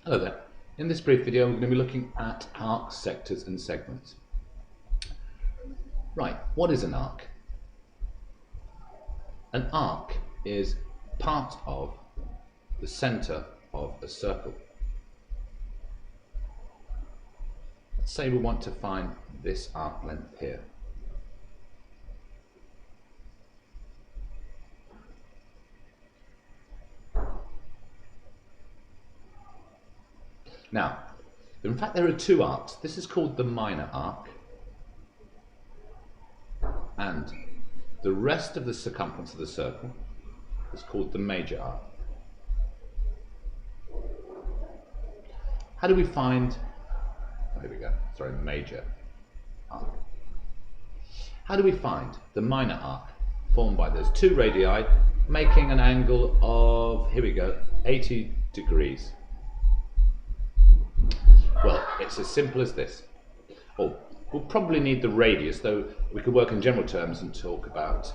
Hello there. In this brief video, I'm going to be looking at arcs, sectors and segments. Right, what is an arc? An arc is part of the center of a circle. Let's say we want to find this arc length here. Now, in fact there are two arcs. This is called the minor arc, and the rest of the circumference of the circle is called the major arc. How do we find, here we go, sorry, major arc. How do we find the minor arc formed by those two radii making an angle of, here we go, 80 degrees? Well, it's as simple as this. Oh, we'll probably need the radius, though we could work in general terms and talk about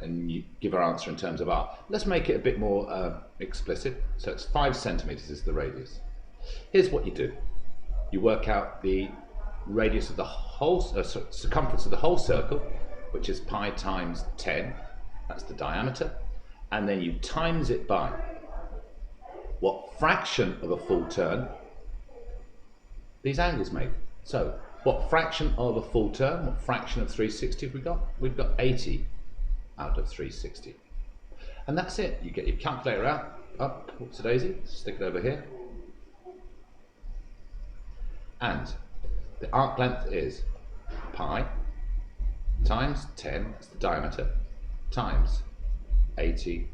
and give our answer in terms of arc. Let's make it a bit more explicit. So it's 5 centimeters is the radius. Here's what you do. You work out the radius of the whole circumference of the whole circle, which is pi times 10. That's the diameter, and then you times it by what fraction of a full turn these angles make. So what fraction of a full turn, what fraction of 360 have we got? We've got 80 out of 360. And that's it. You get your calculator out, up, whoops a daisy, stick it over here. And the arc length is pi times 10, that's the diameter, times 80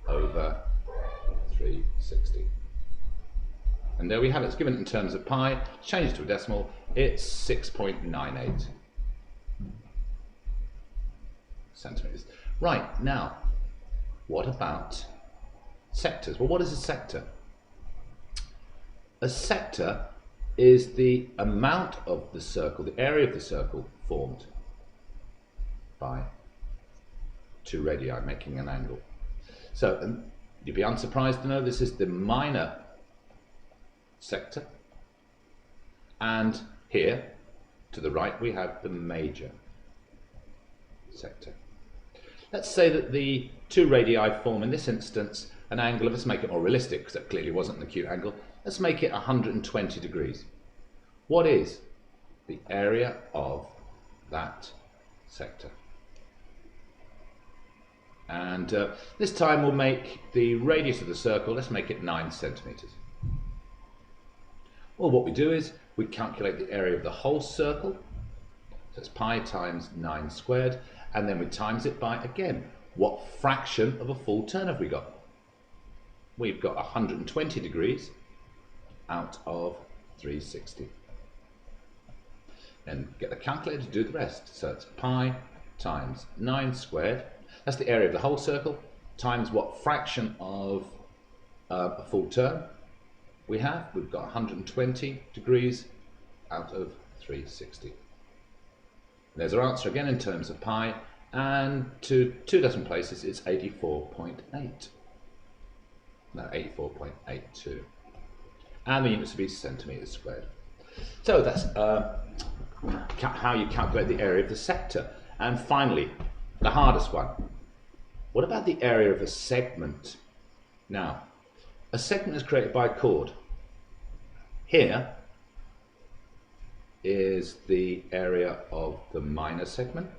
over 360. And there we have it. It's given in terms of pi, changed to a decimal, it's 6.98 centimeters. Right, now, what about sectors? Well, what is a sector? A sector is the amount of the circle, the area of the circle formed by two radii making an angle. So you'd be unsurprised to know this is the minor sector, and here to the right we have the major sector. Let's say that the two radii form in this instance an angle of, let's make it more realistic because that clearly wasn't an acute angle, let's make it 120 degrees. What is the area of that sector? And this time we'll make the radius of the circle, let's make it 9 centimeters. Well, what we do is we calculate the area of the whole circle, so it's pi times 9 squared, and then we times it by, again, what fraction of a full turn have we got? We've got 120 degrees out of 360. Then get the calculator to do the rest, so it's pi times 9 squared, that's the area of the whole circle, times what fraction of a full turn we've got 120 degrees out of 360. There's our answer again in terms of pi, and to 2 decimal places it's 84.8. No, 84.82. And the units will be centimeters squared. So that's how you calculate the area of the sector. And finally, the hardest one. What about the area of a segment? Now, a segment is created by a chord. Here is the area of the minor segment.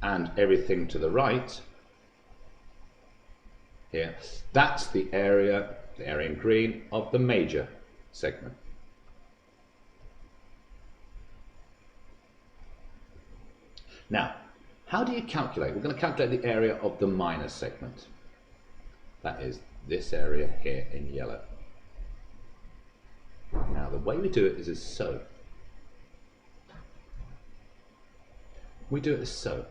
And everything to the right, here, that's the area in green, of the major segment. Now, how do you calculate? We're going to calculate the area of the minor segment. That is this area here in yellow. Now, the way we do it is as so. We do it as so.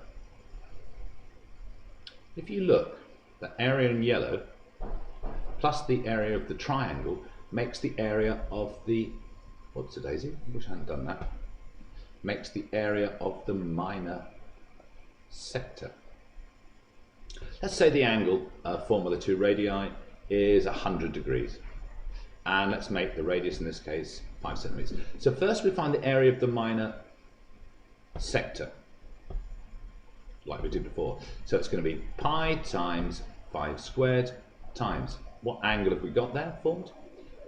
If you look, the area in yellow plus the area of the triangle makes the area of the, whoops a daisy, I wish I hadn't done that, makes the area of the minor sector. Let's say the angle formed by the two radii is 100 degrees. And let's make the radius in this case 5 centimeters. So first we find the area of the minor sector, like we did before. So it's going to be pi times 5 squared times, what angle have we got there formed?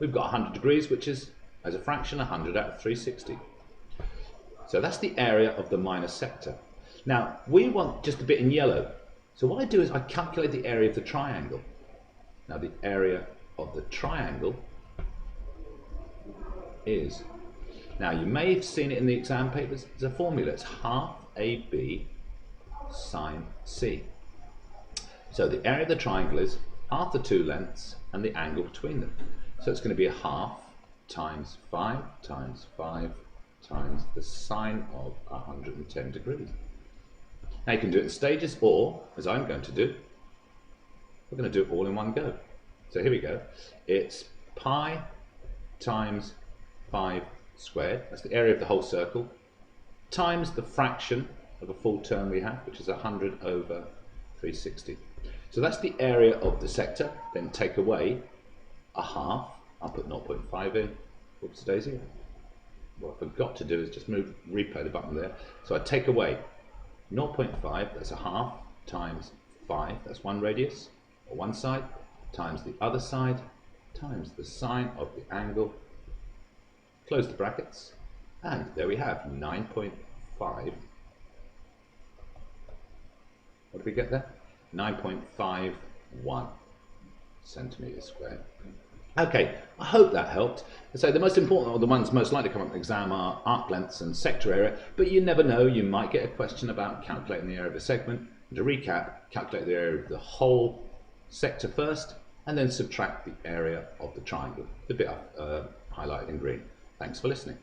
We've got 100 degrees, which is, as a fraction, 100 out of 360. So that's the area of the minor sector. Now, we want just a bit in yellow. So what I do is I calculate the area of the triangle. Now, the area of the triangle is, now you may have seen it in the exam papers, there's a formula. It's half AB sine C. So the area of the triangle is half the two lengths and the angle between them. So it's going to be a half times 5 times 5 times the sine of 110 degrees. Now you can do it in stages, or, as I'm going to do, we're going to do it all in one go. So here we go. It's pi times 5 squared, that's the area of the whole circle, times the fraction of a full term we have, which is 100 over 360. So that's the area of the sector. Then take away a half. I'll put 0.5 in. Whoops daisy. What I forgot to do is just replay the button there. So I take away 0.5, that's a half, times 5, that's one radius, or one side, times the other side, times the sine of the angle. Close the brackets, and there we have 9.5. What did we get there? 9.51 centimeters squared. Okay, I hope that helped. So the most important, or the ones most likely to come up in the exam, are arc lengths and sector area, but you never know, you might get a question about calculating the area of a segment. And to recap, calculate the area of the whole sector first, and then subtract the area of the triangle, the bit highlighted in green. Thanks for listening.